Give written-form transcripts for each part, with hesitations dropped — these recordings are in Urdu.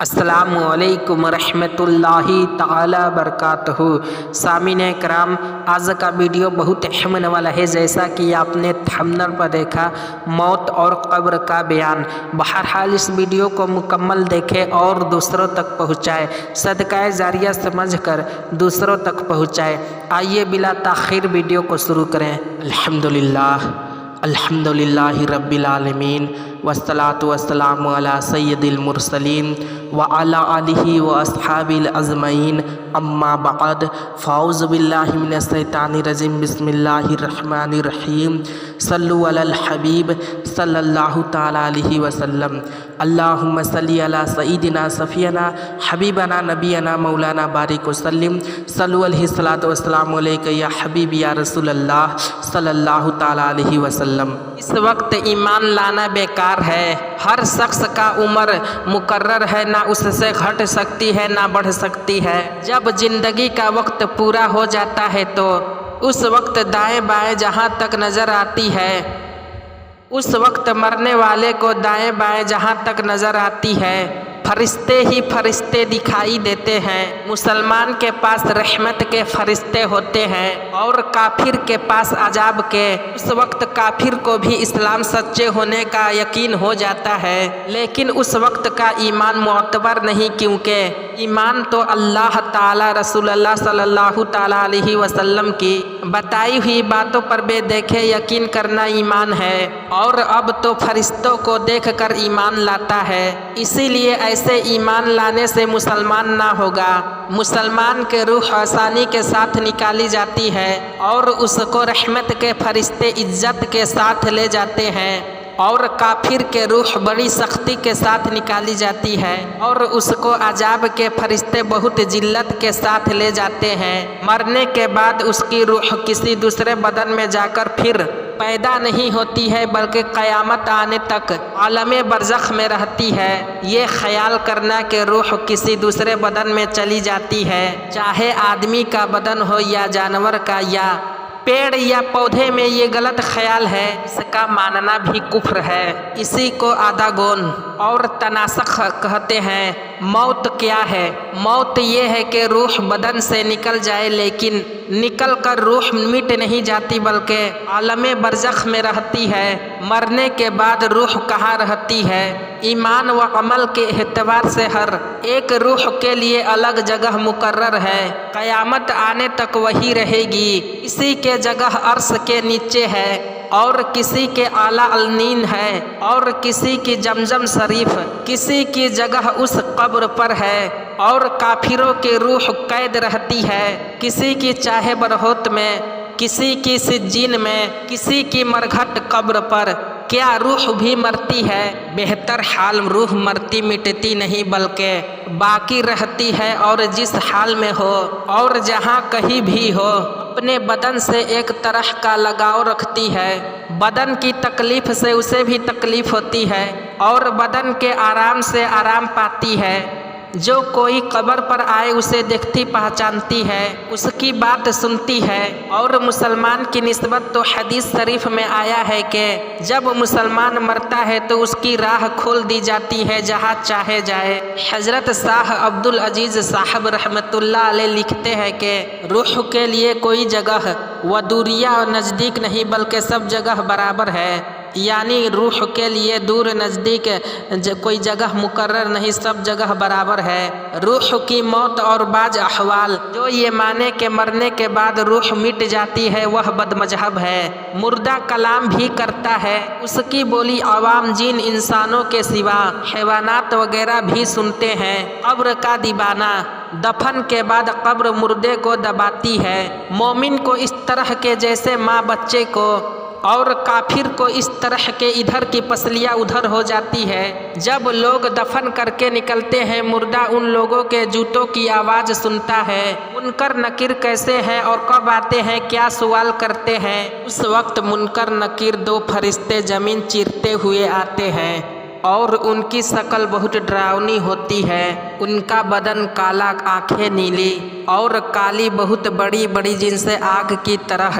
السلام علیکم ورحمۃ اللہ تعالی وبرکاتہ۔ سامعین کرام، آج کا ویڈیو بہت اہم ہونے والا ہے۔ جیسا کہ آپ نے تھمبنیل پر دیکھا، موت اور قبر کا بیان۔ بہرحال اس ویڈیو کو مکمل دیکھیں اور دوسروں تک پہنچائے، صدقہ جاریہ سمجھ کر دوسروں تک پہنچائے۔ آئیے بلا تاخیر ویڈیو کو شروع کریں۔ الحمدللہ رب العالمین، والصلاة والسلام علی سید المرسلین وعلی آلہ واصحابہ اجمعین، اما بعد، فاعوذ باللہ من الشیطان الرجیم، بسم اللہ الرحمن الرحیم، صلوا علی الحبیب صلی اللہ تعالی علیہ وسلم، اللہم صلی علی سیدنا صفینا حبیبنا نبینا مولانا بارک وسلم، صلو علیہ الصلاۃ والسلام علیک یا حبیب یا رسول اللہ صلی اللہ تعالی علیہ وسلم۔ اس وقت ایمان لانا بیکار ہے۔ ہر شخص کا عمر مقرر ہے، نہ اس سے گھٹ سکتی ہے نہ بڑھ سکتی ہے۔ جب زندگی کا وقت پورا ہو جاتا ہے تو اس وقت دائیں بائیں جہاں تک نظر آتی ہے، اس وقت مرنے والے کو دائیں بائیں جہاں تک نظر آتی ہے فرشتے ہی فرشتے دکھائی دیتے ہیں۔ مسلمان کے پاس رحمت کے فرشتے ہوتے ہیں اور کافر کے پاس عذاب کے۔ اس وقت کافر کو بھی اسلام سچے ہونے کا یقین ہو جاتا ہے، لیکن اس وقت کا ایمان معتبر نہیں، کیونکہ ایمان تو اللہ تعالی، رسول اللہ صلی اللہ تعالی علیہ وسلم کی بتائی ہوئی باتوں پر بے دیکھے یقین کرنا ایمان ہے، اور اب تو فرشتوں کو دیکھ کر ایمان لاتا ہے۔ اسی لیے ایسے ایمان لانے سے مسلمان نہ ہوگا۔ مسلمان کے روح آسانی کے ساتھ نکالی جاتی ہے اور اس کو رحمت کے فرشتے عزت کے ساتھ لے جاتے ہیں، اور کافر کے روح بڑی سختی کے ساتھ نکالی جاتی ہے اور اس کو عذاب کے فرشتے بہت ذلت کے ساتھ لے جاتے ہیں۔ مرنے کے بعد اس کی روح کسی دوسرے بدن میں جا کر پھر پیدا نہیں ہوتی ہے، بلکہ قیامت آنے تک عالم برزخ میں رہتی ہے۔ یہ خیال کرنا کہ روح کسی دوسرے بدن میں چلی جاتی ہے، چاہے آدمی کا بدن ہو یا جانور کا یا پیڑ یا پودے میں، یہ غلط خیال ہے۔ اس کا ماننا بھی کفر ہے۔ اسی کو آدھا گون اور تناسخ کہتے ہیں۔ موت کیا ہے؟ موت یہ ہے کہ روح بدن سے نکل جائے، لیکن نکل کر روح مٹ نہیں جاتی بلکہ عالم برزخ میں رہتی ہے۔ مرنے کے بعد روح کہاں رہتی ہے؟ ایمان و عمل کے اعتبار سے ہر ایک روح کے لیے الگ جگہ مقرر ہے۔ قیامت آنے تک وہی رہے گی۔ کسی کے جگہ عرش کے نیچے ہے اور کسی کے اعلیٰ النین ہے اور کسی کی زمزم شریف، کسی کی جگہ اس قبر پر ہے، اور کافروں کی روح قید رہتی ہے، کسی کی چاہے برہوت میں، کسی کی سجین میں، کسی کی مرگھٹ قبر پر۔ کیا روح بھی مرتی ہے؟ بہتر حال روح مرتی مٹتی نہیں بلکہ باقی رہتی ہے، اور جس حال میں ہو اور جہاں کہیں بھی ہو اپنے بدن سے ایک طرح کا لگاؤ رکھتی ہے۔ بدن کی تکلیف سے اسے بھی تکلیف ہوتی ہے اور بدن کے آرام سے آرام پاتی ہے۔ جو کوئی قبر پر آئے اسے دیکھتی پہچانتی ہے، اس کی بات سنتی ہے، اور مسلمان کی نسبت تو حدیث شریف میں آیا ہے کہ جب مسلمان مرتا ہے تو اس کی راہ کھول دی جاتی ہے جہاں چاہے جائے۔ حضرت شاہ عبدالعزیز صاحب رحمۃ اللہ علیہ لکھتے ہیں کہ روح کے لیے کوئی جگہ ودوریہ اور نزدیک نہیں بلکہ سب جگہ برابر ہے، یعنی روح کے لیے دور نزدیک کوئی جگہ مقرر نہیں، سب جگہ برابر ہے۔ روح کی موت اور بعض احوال جو یہ مانے کہ مرنے کے بعد روح مٹ جاتی ہے، وہ بد مذہب ہے۔ مردہ کلام بھی کرتا ہے، اس کی بولی عوام جن انسانوں کے سوا حیوانات وغیرہ بھی سنتے ہیں۔ قبر کا دیوانہ، دفن کے بعد قبر مردے کو دباتی ہے، مومن کو اس طرح کے جیسے ماں بچے کو، اور کافر کو اس طرح کے ادھر کی پسلیاں ادھر ہو جاتی ہے۔ جب لوگ دفن کر کے نکلتے ہیں، مردہ ان لوگوں کے جوتوں کی آواز سنتا ہے۔ منکر نکیر کیسے ہیں اور کب آتے ہیں، کیا سوال کرتے ہیں؟ اس وقت منکر نکیر دو فرشتے زمین چیرتے ہوئے آتے ہیں اور ان کی شکل بہت ڈراؤنی ہوتی ہے۔ ان کا بدن کالا، آنکھیں نیلی اور کالی، بہت بڑی بڑی، جن سے آگ کی طرح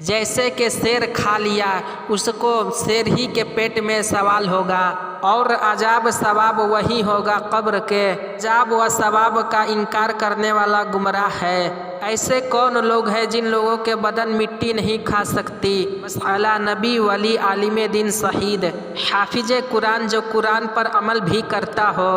جیسے کہ شیر کھا لیا اس کو شیر ہی کے پیٹ میں سوال ہوگا، اور عذاب ثواب وہی ہوگا قبر کے۔ عذاب و ثواب کا انکار کرنے والا گمراہ ہے۔ ایسے کون لوگ ہیں جن لوگوں کے بدن مٹی نہیں کھا سکتی؟ مسئلہ نبی، ولی، عالم دین، شہید، حافظ قرآن جو قرآن پر عمل بھی کرتا ہو،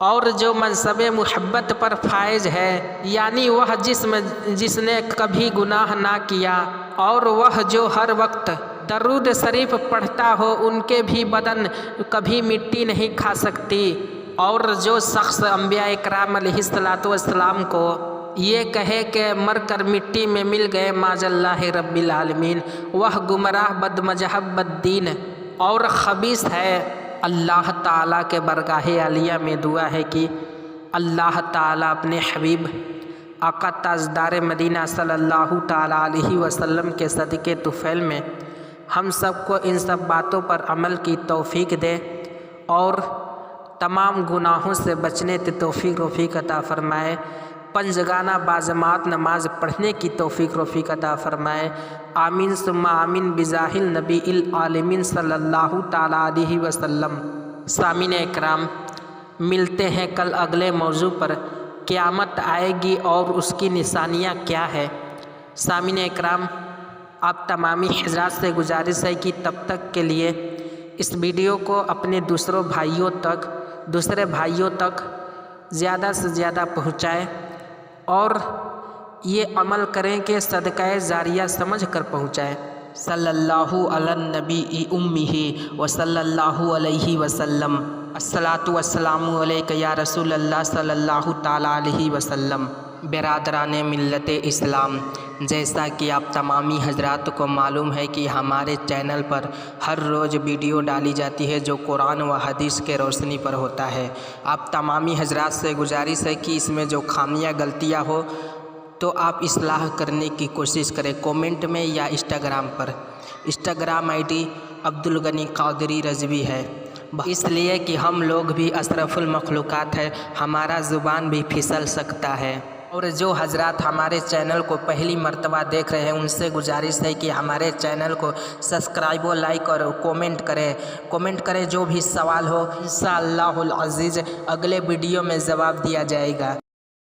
اور جو منصب محبت پر فائز ہے، یعنی وہ جس نے کبھی گناہ نہ کیا، اور وہ جو ہر وقت درود شریف پڑھتا ہو، ان کے بھی بدن کبھی مٹی نہیں کھا سکتی۔ اور جو شخص انبیاء اکرام علیہ الصلوۃ والسلام کو یہ کہے کہ مر کر مٹی میں مل گئے معاذ اللہ رب العالمین، وہ گمراہ، بد مذہب، بد دین اور خبیث ہے۔ اللہ تعالیٰ کے برگاہ عالیہ میں دعا ہے کہ اللہ تعالیٰ اپنے حبیب آقا تاجدار مدینہ صلی اللہ تعالیٰ علیہ وسلم کے صدقے طفیل میں ہم سب کو ان سب باتوں پر عمل کی توفیق دے، اور تمام گناہوں سے بچنے کی توفیق عطا فرمائے، پنجگانہ باجماعت نماز پڑھنے کی توفیق عطا فرمائے۔ آمین ثم آمین بجاہ النبی العالمین صلی اللہ تعالیٰ علیہ وسلم۔ سامعین اکرام، ملتے ہیں کل اگلے موضوع پر، قیامت آئے گی اور اس کی نشانیاں کیا ہے۔ سامعین اکرام، آپ تمامی حضرات سے گزارش ہے کہ تب تک کے لیے اس ویڈیو کو اپنے دوسرے بھائیوں تک زیادہ سے زیادہ پہنچائیں، اور یہ عمل کریں کہ صدقہ جاریہ سمجھ کر پہنچائیں۔ صلی اللہ علی النبی امہ و صلی اللہ علیہ وسلم۔ الصلاۃ والسلام علیک یا رسول اللہ صلی اللہ تعالیٰ علیہ وسلم۔ برادران ملت اسلام، جیسا کہ آپ تمامی حضرات کو معلوم ہے کہ ہمارے چینل پر ہر روز ویڈیو ڈالی جاتی ہے جو قرآن و حدیث کے روشنی پر ہوتا ہے۔ آپ تمامی حضرات سے گزارش ہے کہ اس میں جو خامیاں غلطیاں ہو تو آپ اصلاح کرنے کی کوشش کریں، کومنٹ میں یا Instagram per. Instagram I D Abdul Ghani Qadri Rizvi ہے، اس لیے کہ ہم لوگ بھی اشرف المخلوقات ہیں، ہمارا زبان بھی پھسل سکتا ہے۔ اور جو حضرات ہمارے چینل کو پہلی مرتبہ دیکھ رہے ہیں ان سے گزارش ہے کہ ہمارے چینل کو سبسکرائب و لائک اور کومنٹ کریں، جو بھی سوال ہو انشاءاللہ العزیز اگلے ویڈیو میں جواب دیا جائے گا۔